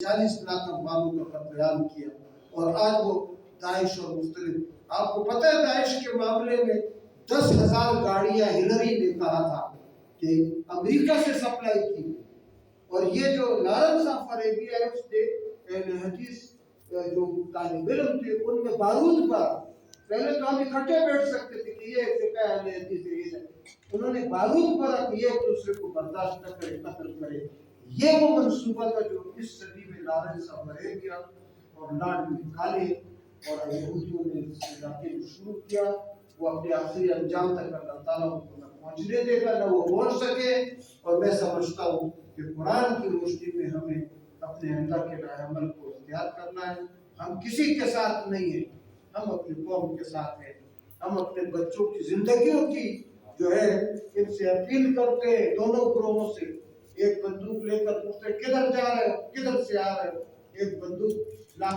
40 लाख अफगानों का कत्लेआम किया, और आज वो दाइश और मुख्तलिफ, आपको पता है दाइश के मामले में 10,000 गाड़ियां हिलरी ने कहा था कि अमेरिका से सप्लाई की, और ये जो लॉरेंस ऑफ अरेबिया है उसने अहले हदीस जो तालिब इल्म थे उनमें बारूद पर, पहले तो हम इकट्ठे बैठ सकते थे कि ये फिक़ह अहले हदीस है, उन्होंने बारूद पर कि एक दूसरे को बर्दाश्त न करे, कत्ल करे। ये वो मंसूबा था जो इस सदी में लॉरेंस ऑफ अरेबिया और लॉर्ड मेकाले और यहूदियों ने इस इलाके में शुरू किया। वो अपने आखिरी अंजाम तक अल्लाह ताला उनको न पहुंचने देगा, न वो पहुंच सके। और मैं समझता हूँ कि कुरान की रोशनी में हमें अपने अल्लाह के राह-ए-अमल को इख्तियार करना है। हम किसी के साथ नहीं है, हम अपनी कौम के साथ हैं। हम अपने बच्चों की जिंदगियों की जो है इनसे अपील करते हैं, दोनों ग्रोहों से। एक बंदूक लेकर पूछते किधर जा रहे हो, किधर से आ रहे हो, एक बंदूक ला